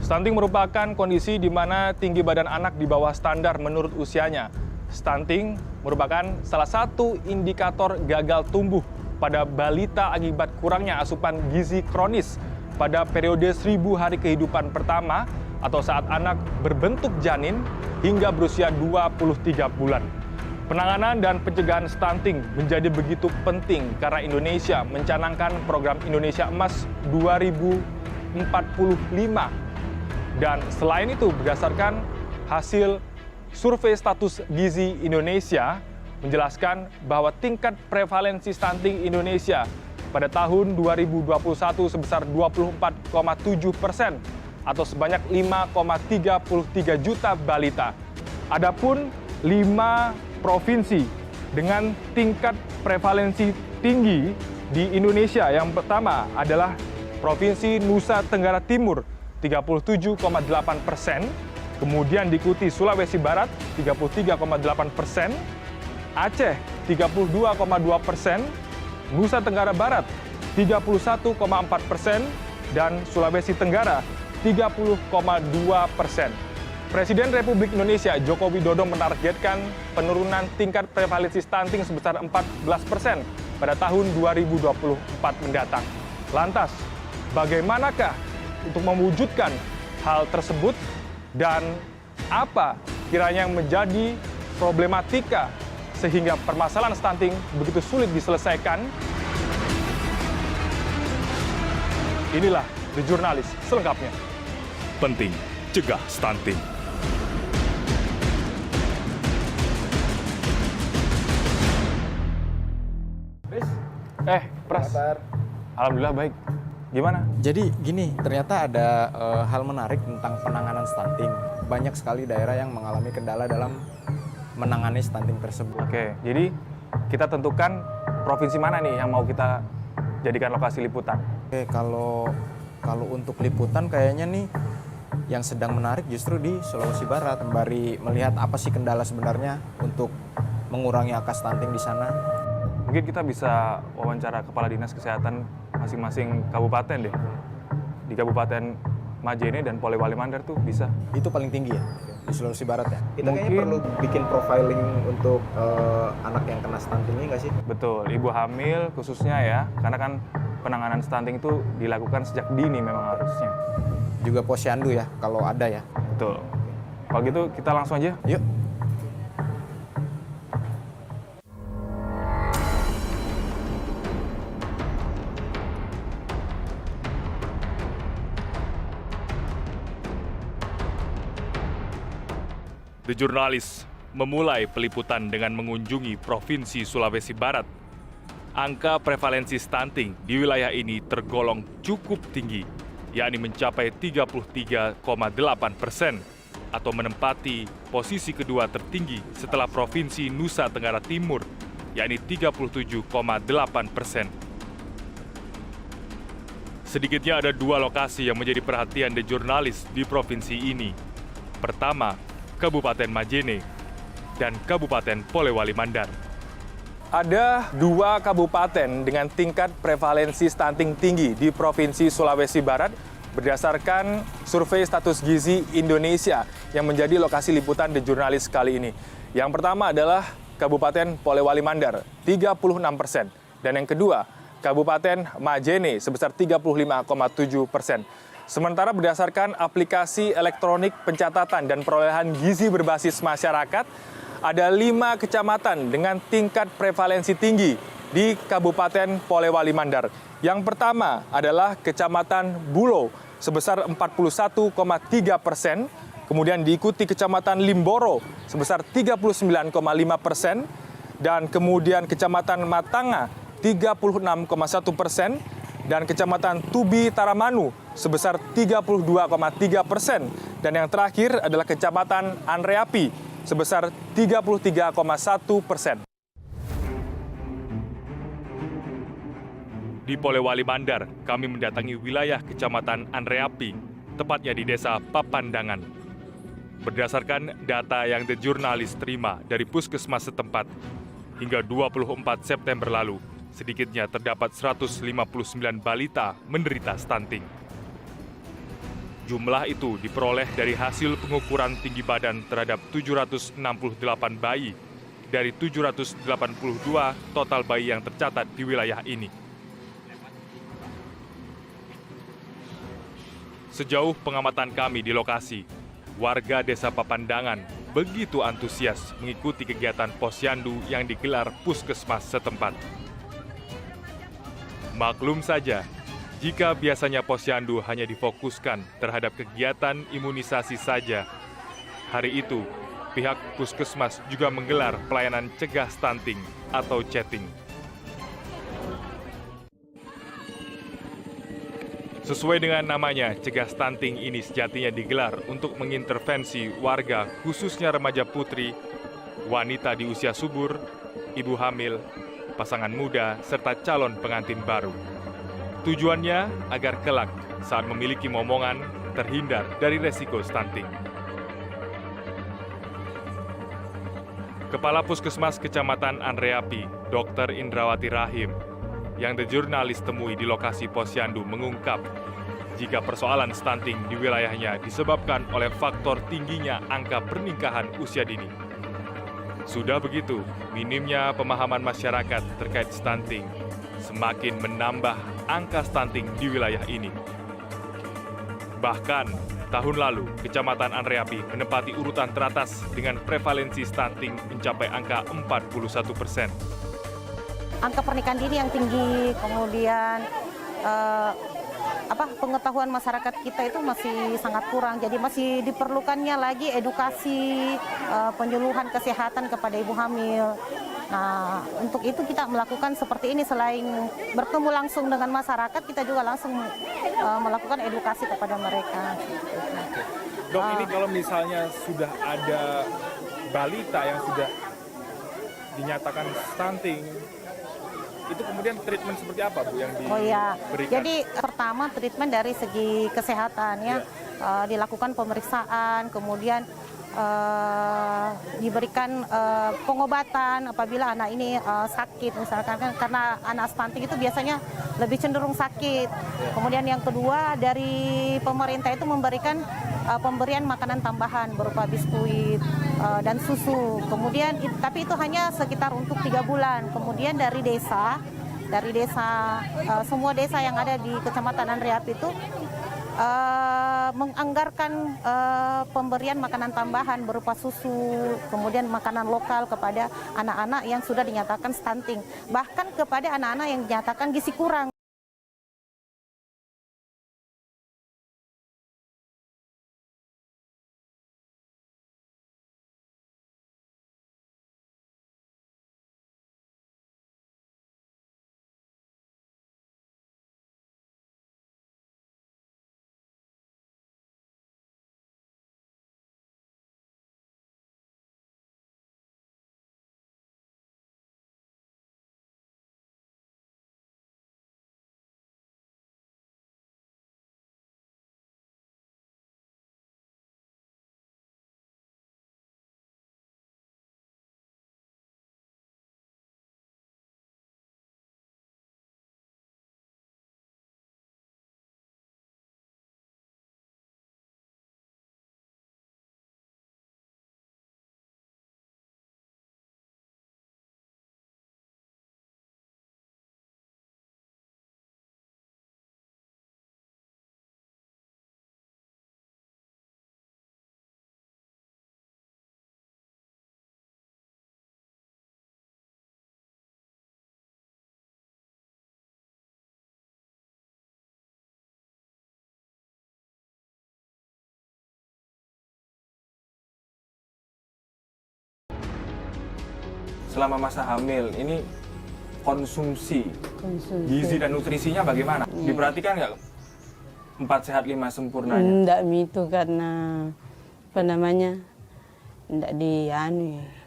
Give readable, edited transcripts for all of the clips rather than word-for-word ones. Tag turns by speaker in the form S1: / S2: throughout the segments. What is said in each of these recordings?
S1: Stunting merupakan kondisi di mana tinggi badan anak di bawah standar menurut usianya. Stunting merupakan salah satu indikator gagal tumbuh pada balita akibat kurangnya asupan gizi kronis pada periode 1000 hari kehidupan pertama atau saat anak berbentuk janin hingga berusia 23 bulan. Penanganan dan pencegahan stunting menjadi begitu penting karena Indonesia mencanangkan program Indonesia Emas 2045. Dan selain itu, berdasarkan hasil survei status gizi Indonesia menjelaskan bahwa tingkat prevalensi stunting Indonesia pada tahun 2021 sebesar 24,7% atau sebanyak 5,33 juta balita. Adapun 5 provinsi dengan tingkat prevalensi tinggi di Indonesia, yang pertama adalah Provinsi Nusa Tenggara Timur 37,8%, kemudian diikuti Sulawesi Barat 33,8%, Aceh 32,2%, Nusa Tenggara Barat 31,4%, dan Sulawesi Tenggara 30,2%. Presiden Republik Indonesia Joko Widodo menargetkan penurunan tingkat prevalensi stunting sebesar 14% pada tahun 2024 mendatang. Lantas, bagaimanakah untuk mewujudkan hal tersebut dan apa kiranya yang menjadi problematika sehingga permasalahan stunting begitu sulit diselesaikan? Inilah The Jurnalis selengkapnya.
S2: Penting cegah stunting.
S1: Pras. Alhamdulillah baik. Gimana?
S3: Jadi gini, ternyata ada hal menarik tentang penanganan stunting. Banyak sekali daerah yang mengalami kendala dalam menangani stunting tersebut.
S1: Oke, jadi kita tentukan provinsi mana nih yang mau kita jadikan lokasi liputan?
S3: Oke, kalau untuk liputan kayaknya nih yang sedang menarik justru di Sulawesi Barat. Sembari melihat apa sih kendala sebenarnya untuk mengurangi angka stunting di sana.
S1: Mungkin kita bisa wawancara kepala dinas kesehatan masing-masing kabupaten deh. Di Kabupaten Majene dan Polewali Mandar tuh bisa.
S3: Itu paling tinggi ya di Sulawesi Barat ya. Kita
S1: Mungkin
S3: kayaknya perlu bikin profiling untuk anak yang kena stunting ini nggak sih?
S1: Betul, ibu hamil khususnya ya, karena kan penanganan stunting itu dilakukan sejak dini memang harusnya.
S3: Juga posyandu ya kalau ada ya.
S1: Betul. Kalau gitu kita langsung aja.
S3: Yuk.
S2: The Jurnalis memulai peliputan dengan mengunjungi Provinsi Sulawesi Barat. Angka prevalensi stunting di wilayah ini tergolong cukup tinggi, yakni mencapai 33,8% atau menempati posisi kedua tertinggi setelah Provinsi Nusa Tenggara Timur, yakni 37,8%. Sedikitnya ada 2 lokasi yang menjadi perhatian The Jurnalis di provinsi ini. Pertama, Kabupaten Majene dan Kabupaten Polewali Mandar.
S1: Ada 2 kabupaten dengan tingkat prevalensi stunting tinggi di Provinsi Sulawesi Barat berdasarkan survei status gizi Indonesia yang menjadi lokasi liputan The Jurnalis kali ini. Yang pertama adalah Kabupaten Polewali Mandar, 36%. Dan yang kedua, Kabupaten Majene sebesar 35,7%. Sementara berdasarkan aplikasi elektronik pencatatan dan perolehan gizi berbasis masyarakat, ada 5 kecamatan dengan tingkat prevalensi tinggi di Kabupaten Polewali Mandar. Yang pertama adalah Kecamatan Bulo sebesar 41,3%, kemudian diikuti Kecamatan Limboro sebesar 39,5%, dan kemudian Kecamatan Matanga 36,1%, dan Kecamatan Tubi Taramanu sebesar 32,3%, dan yang terakhir adalah Kecamatan Andreapi sebesar 33,1%.
S2: Di Polewali Mandar, kami mendatangi wilayah Kecamatan Andreapi, tepatnya di Desa Papandangan. Berdasarkan data yang The Jurnalis terima dari puskesmas setempat, hingga 24 September lalu, sedikitnya terdapat 159 balita menderita stunting. Jumlah itu diperoleh dari hasil pengukuran tinggi badan terhadap 768 bayi dari 782 total bayi yang tercatat di wilayah ini. Sejauh pengamatan kami di lokasi, warga Desa Papandangan begitu antusias mengikuti kegiatan posyandu yang digelar puskesmas setempat. Maklum saja, jika biasanya posyandu hanya difokuskan terhadap kegiatan imunisasi saja, hari itu pihak puskesmas juga menggelar pelayanan cegah stunting atau chatting. Sesuai dengan namanya, cegah stunting ini sejatinya digelar untuk mengintervensi warga, khususnya remaja putri, wanita di usia subur, ibu hamil, pasangan muda, serta calon pengantin baru. Tujuannya agar kelak saat memiliki momongan terhindar dari resiko stunting. Kepala Puskesmas Kecamatan Andreapi, Dr. Indrawati Rahim, yang The Jurnalis temui di lokasi posyandu mengungkap jika persoalan stunting di wilayahnya disebabkan oleh faktor tingginya angka pernikahan usia dini. Sudah begitu, minimnya pemahaman masyarakat terkait stunting semakin menambah angka stunting di wilayah ini. Bahkan, tahun lalu, Kecamatan Andreapi menempati urutan teratas dengan prevalensi stunting mencapai angka 41%.
S4: Angka pernikahan dini yang tinggi, kemudian pengetahuan masyarakat kita itu masih sangat kurang. Jadi masih diperlukannya lagi edukasi, penyuluhan kesehatan kepada ibu hamil. Nah, untuk itu kita melakukan seperti ini, selain bertemu langsung dengan masyarakat, kita juga langsung melakukan edukasi kepada mereka.
S1: Dok, ini kalau misalnya sudah ada balita yang sudah dinyatakan stunting, itu kemudian treatment seperti apa, Bu, yang diberikan?
S4: Jadi pertama treatment dari segi kesehatan ya, dilakukan pemeriksaan, kemudian diberikan pengobatan apabila anak ini sakit, misalkan karena anak stunting itu biasanya lebih cenderung sakit. Kemudian yang kedua, dari pemerintah itu memberikan pemberian makanan tambahan berupa biskuit dan susu. Kemudian tapi itu hanya sekitar untuk 3 bulan. Kemudian dari desa semua desa yang ada di Kecamatan Andreapi itu menganggarkan pemberian makanan tambahan berupa susu, kemudian makanan lokal kepada anak-anak yang sudah dinyatakan stunting, bahkan kepada anak-anak yang dinyatakan gizi kurang.
S1: Selama masa hamil, ini konsumsi gizi dan nutrisinya bagaimana? Diperhatikan nggak 4 sehat 5 sempurnanya?
S5: Enggak itu karena enggak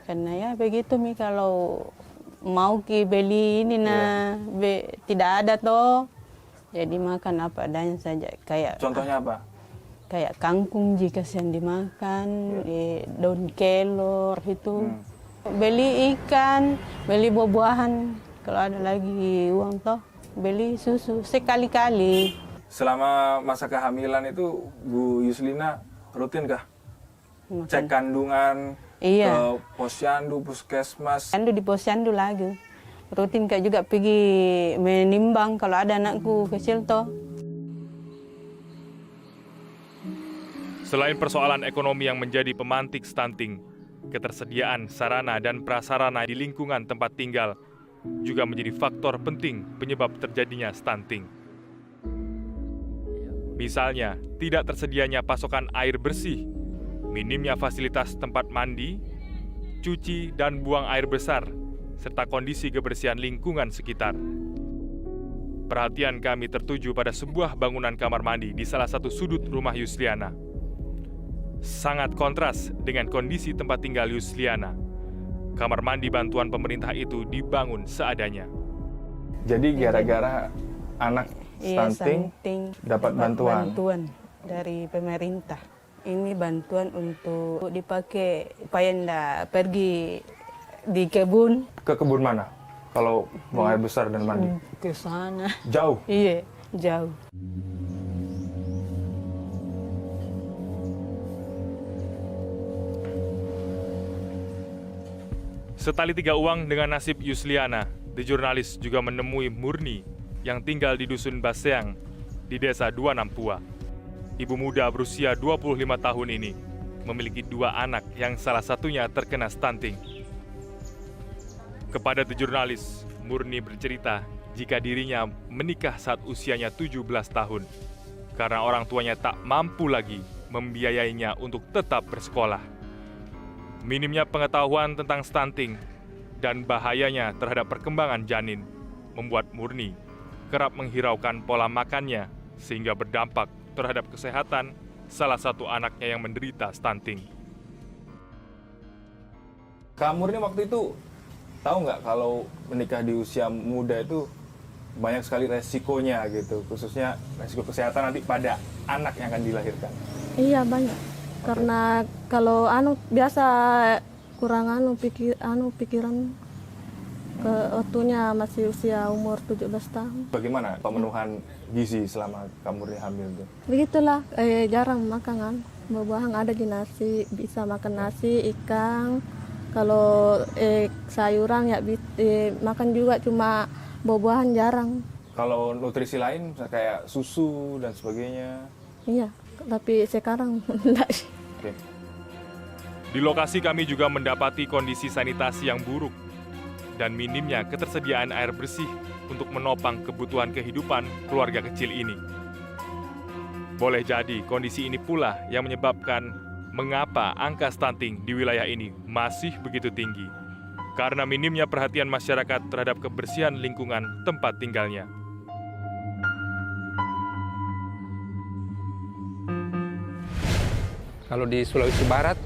S5: karena ya begitu kalau mau beli ini tidak ada toh, jadi makan apa adanya saja. Kayak
S1: contohnya apa?
S5: Kayak kangkung jika yang dimakan, daun kelor itu. Beli ikan, beli buah-buahan, kalau ada lagi uang toh beli susu sekali-kali.
S1: Selama masa kehamilan itu Bu Yuslina rutin kah? Cek kandungan
S5: Iya.
S1: ke posyandu, puskesmas.
S5: Posyandu di posyandu lagi. Rutin Kak juga pergi menimbang kalau ada anakku kecil toh.
S2: Selain persoalan ekonomi yang menjadi pemantik stunting, ketersediaan sarana dan prasarana di lingkungan tempat tinggal juga menjadi faktor penting penyebab terjadinya stunting. Misalnya, tidak tersedianya pasokan air bersih, minimnya fasilitas tempat mandi, cuci dan buang air besar, serta kondisi kebersihan lingkungan sekitar. Perhatian kami tertuju pada sebuah bangunan kamar mandi di salah satu sudut rumah Yusliana. Sangat kontras dengan kondisi tempat tinggal Yusliana. Kamar mandi bantuan pemerintah itu dibangun seadanya.
S1: Jadi gara-gara anak stunting dapat bantuan.
S5: Dari pemerintah. Ini bantuan untuk dipakai supaya ndak pergi di kebun.
S1: Ke kebun mana? Kalau buang air besar dan mandi?
S5: Ke sana.
S1: Jauh?
S5: Iya, jauh.
S2: Setali tiga uang dengan nasib Yusliana, The Jurnalis juga menemui Murni yang tinggal di Dusun Baseang di Desa Dua Nampua. Ibu muda berusia 25 tahun ini memiliki 2 anak yang salah satunya terkena stunting. Kepada The Jurnalis, Murni bercerita jika dirinya menikah saat usianya 17 tahun karena orang tuanya tak mampu lagi membiayainya untuk tetap bersekolah. Minimnya pengetahuan tentang stunting dan bahayanya terhadap perkembangan janin membuat Murni kerap menghiraukan pola makannya sehingga berdampak terhadap kesehatan salah satu anaknya yang menderita stunting.
S1: Kak Murni waktu itu tahu nggak kalau menikah di usia muda itu banyak sekali resikonya gitu, khususnya resiko kesehatan nanti pada anak yang akan dilahirkan?
S6: Iya banyak. Karena kalau biasa kurang pikiran ke waktunya masih usia umur 17 tahun.
S1: Bagaimana pemenuhan gizi selama Kak Murni hamil tuh?
S6: Begitulah, jarang makan kan. Buah-buahan ada di nasi, bisa makan nasi, ikan. Kalau sayuran ya makan juga, cuma buah-buahan jarang.
S1: Kalau nutrisi lain misalnya kayak susu dan sebagainya?
S6: Iya, tapi sekarang enggak.
S1: Oke.
S2: Di lokasi kami juga mendapati kondisi sanitasi yang buruk dan minimnya ketersediaan air bersih untuk menopang kebutuhan kehidupan keluarga kecil ini. Boleh jadi kondisi ini pula yang menyebabkan mengapa angka stunting di wilayah ini masih begitu tinggi, karena minimnya perhatian masyarakat terhadap kebersihan lingkungan tempat tinggalnya.
S7: Kalau di Sulawesi Barat,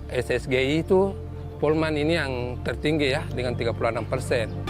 S7: SSGI itu Polman ini yang tertinggi ya dengan 36%.